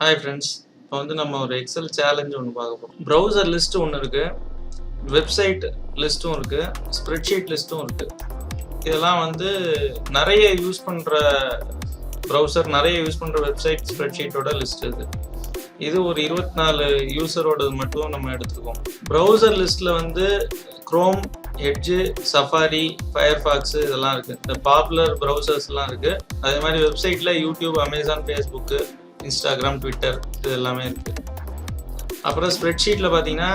Hi friends, இப்போ வந்து நம்ம ஒரு எக்ஸல் சேலஞ்ச் ஒன்று பார்க்க போகிறோம். ப்ரௌசர் லிஸ்ட்டு ஒன்று இருக்குது, வெப்சைட் லிஸ்ட்டும் இருக்குது, ஸ்ப்ரெட்ஷீட் லிஸ்ட்டும் இருக்குது. இதெல்லாம் வந்து நிறைய யூஸ் பண்ணுற ப்ரௌசர், நிறைய யூஸ் பண்ணுற வெப்சைட், ஸ்ப்ரெட்ஷீட்டோட லிஸ்ட் இது ஒரு 24 யூசரோடது மட்டும் நம்ம எடுத்துருக்கோம். ப்ரௌசர் லிஸ்ட்டில் வந்து க்ரோம், எட்ஜு, சஃபாரி, ஃபயர்ஃபாக்ஸு இதெல்லாம் இருக்குது. இந்த பாப்புலர் ப்ரௌசர்ஸ்லாம் இருக்குது. அதே மாதிரி வெப்சைட்டில் YouTube, Amazon, Facebook, Instagram, Twitter இது எல்லாமே இருக்குது. அப்புறம் ஸ்ப்ரெட்ஷீட்டில் பார்த்தீங்கன்னா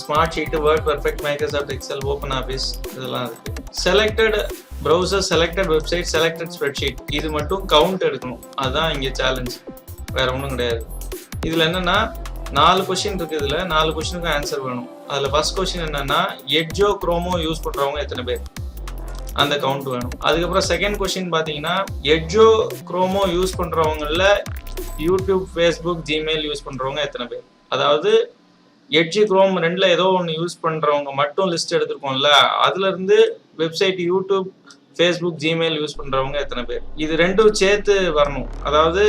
smart sheet, word perfect, Microsoft Excel, open office இதெல்லாம் இருக்குது. Selected browser, selected website, selected spreadsheet இது மட்டும் கவுண்ட் எடுக்கணும். அதுதான் இங்கே சேலஞ்ச், வேறு ஒன்றும் கிடையாது. இதில் என்னென்னா 4 கொஷின் இருக்குது. இதில் 4 கொஷினுக்கு ஆன்சர் வேணும். அதில் ஃபர்ஸ்ட் கொஷின் என்னென்னா எட்ஜோ க்ரோமோ யூஸ் பண்ணுறவங்க எத்தனை பேர், அந்த கவுண்ட் வேணும். அதுக்கப்புறம் செகண்ட் கொஷின் பார்த்தீங்கன்னா எட்ஜோ க்ரோமோ யூஸ் பண்ணுறவங்களில் யூடியூப், ஃபேஸ்புக், ஜிமெயில் யூஸ் பண்ணுறவங்க எத்தனை பேர். அதாவது எட்ஜு, க்ரோம் ரெண்டில் ஏதோ ஒன்று யூஸ் பண்ணுறவங்க மட்டும் லிஸ்ட் எடுத்துருக்கோம்ல, அதுலேருந்து website, YouTube, Facebook, Gmail use பண்ணுறவங்க எத்தனை பேர், இது ரெண்டும் சேர்த்து வரணும். அதாவது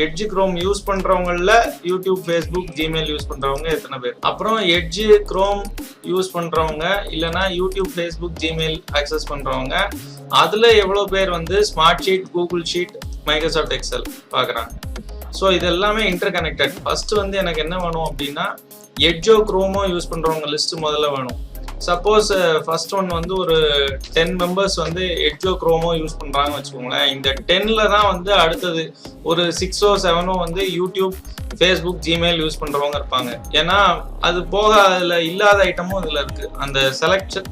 எட்ஜு, க்ரோம் யூஸ் பண்ணுறவங்களில் யூடியூப், ஃபேஸ்புக், ஜிமெயில் யூஸ் பண்ணுறவங்க எத்தனை பேர். அப்புறம் எட்ஜு, க்ரோம் யூஸ் பண்ணுறவங்க இல்லைனா யூடியூப், ஃபேஸ்புக், ஜிமெயில் ஆக்சஸ் பண்ணுறவங்க அதில் எவ்வளோ பேர் வந்து smart sheet, Google sheet, Microsoft XL பார்க்குறாங்க. ஸோ இது எல்லாமே இன்டர் கனெக்டட். ஃபஸ்ட்டு வந்து எனக்கு என்ன வேணும் அப்படின்னா எட்ஜோ, க்ரோமோ யூஸ் பண்ணுறவங்க லிஸ்ட்டு முதல்ல வேணும். சப்போஸ் ஃபர்ஸ்ட் ஒன் வந்து ஒரு 10 மெம்பர்ஸ் வந்து எட்ஜோ, க்ரோமோ யூஸ் பண்ணுறாங்கன்னு வச்சுக்கோங்களேன். இந்த 10ல் தான் வந்து அடுத்தது ஒரு 6ஓ 7ஓ வந்து யூடியூப், ஃபேஸ்புக், ஜிமெயில் யூஸ் பண்ணுறவங்க இருப்பாங்க. ஏன்னா அது போக அதில் இல்லாத ஐட்டமும் இதில் இருக்குது. அந்த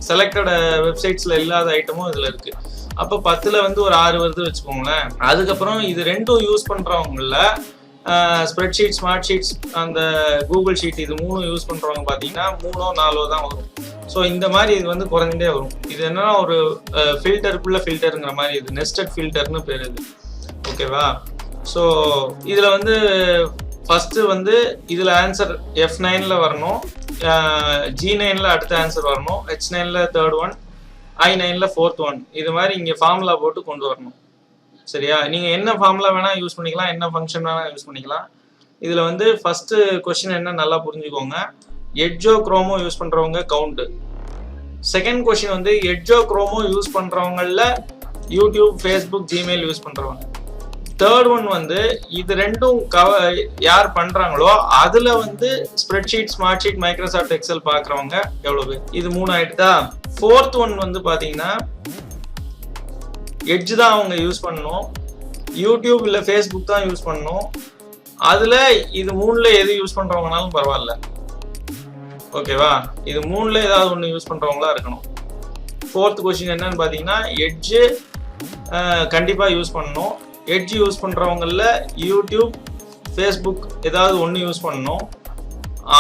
செலக்டட் வெப்சைட்ஸில் இல்லாத ஐட்டமும் இதில் இருக்குது. அப்போ 10ல் வந்து ஒரு 6 வருது வச்சுக்கோங்களேன். அதுக்கப்புறம் இது ரெண்டும் யூஸ் பண்ணுறவங்கள ஸ்ப்ரெட்ஷீட், ஸ்மார்ட் ஷீட்ஸ், அந்த கூகுள் ஷீட் இது 3 யூஸ் பண்ணுறவங்க பார்த்தீங்கன்னா 3ஓ 4ஓ தான் வரும். ஸோ இந்த மாதிரி இது வந்து குறைஞ்சிட்டே வரும். இது என்னன்னா ஒரு ஃபில்டருக்குள்ள ஃபில்டருங்கிற மாதிரி, இது நெஸ்டட் ஃபில்டர்னு பேர் இது. ஓகேவா? ஸோ இதில் வந்து ஃபஸ்ட்டு வந்து இதில் ஆன்சர் F9ல் வரணும், G9ல் அடுத்த ஆன்சர் வரணும், H9ல் தேர்ட் ஒன், I9ல் ஃபோர்த் ஒன். இது மாதிரி இங்கே ஃபார்முலா போட்டு கொண்டு வரணும். சரியா? நீங்கள் என்ன ஃபார்முலா வேணால் யூஸ் பண்ணிக்கலாம், என்ன ஃபங்க்ஷன் வேணால் யூஸ் பண்ணிக்கலாம். இதில் வந்து ஃபஸ்ட்டு கொஸ்டின் என்ன நல்லா புரிஞ்சுக்கோங்க. எட்ஜோ, க்ரோமோ யூஸ் பண்ணுறவங்க கவுண்ட்டு. செகண்ட் கொஸ்டின் வந்து எட்ஜோ, க்ரோமோ யூஸ் பண்ணுறவங்களில் யூடியூப், ஃபேஸ்புக், ஜிமெயில் யூஸ் பண்ணுறவங்க. தேர்ட் ஒன் வந்து இது ரெண்டும் யார் பண்ணுறாங்களோ அதில் வந்து spreadsheet, smart sheet, Microsoft Excel பார்க்குறவங்க எவ்வளோ பேர். இது 3 ஆகிட்டுதா. ஃபோர்த் ஒன் வந்து பார்த்தீங்கன்னா எட்ஜ் தான் அவங்க யூஸ் பண்ணணும், யூடியூப் இல்லை ஃபேஸ்புக் தான் யூஸ் பண்ணணும். அதில் இது 3ல் எது யூஸ் பண்ணுறவங்கனாலும் பரவாயில்ல. ஓகேவா? இது 3ல் ஏதாவது ஒன்று யூஸ் பண்ணுறவங்களா இருக்கணும். ஃபோர்த் கொஸ்டின் என்னன்னு பார்த்தீங்கன்னா எட்ஜு கண்டிப்பாக யூஸ் பண்ணணும். எட்ஜ் யூஸ் பண்ணுறவங்களில் யூடியூப், ஃபேஸ்புக் ஏதாவது ஒன்று யூஸ் பண்ணணும்.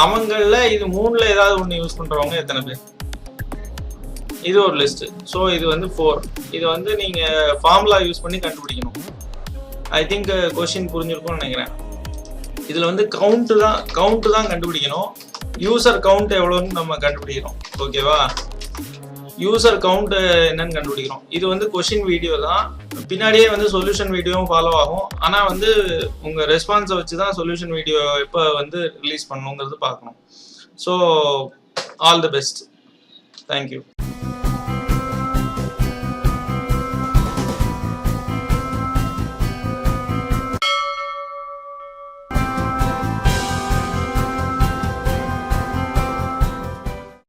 அவங்களில் இது 3ல் ஏதாவது ஒன்று யூஸ் பண்ணுறவங்க எத்தனை பேர், இது ஒரு லிஸ்ட்டு. ஸோ இது வந்து 4. இது வந்து நீங்கள் ஃபார்முலா யூஸ் பண்ணி கண்டுபிடிக்கணும். ஐ திங்க் கொஸ்டின் புரிஞ்சிருக்கும்னு நினைக்கிறேன். இதில் வந்து கவுண்ட்டு தான் கண்டுபிடிக்கணும். யூசர் கவுண்ட் எவ்வளோன்னு நம்ம கண்டுபிடிக்கிறோம். ஓகேவா? யூசர் கவுண்ட் என்னன்னு கண்டுபிடிக்கிறோம். இது வந்து கொஸ்டின் வீடியோ தான், பின்னாடியே வந்து சொல்யூஷன் வீடியோவும் ஃபாலோ ஆகும். ஆனால் வந்து உங்கள் ரெஸ்பான்ஸை வச்சு தான் சொல்யூஷன் வீடியோ எப்போ வந்து ரிலீஸ் பண்ணணுங்கிறது பார்க்கணும். So all the best. Thank you.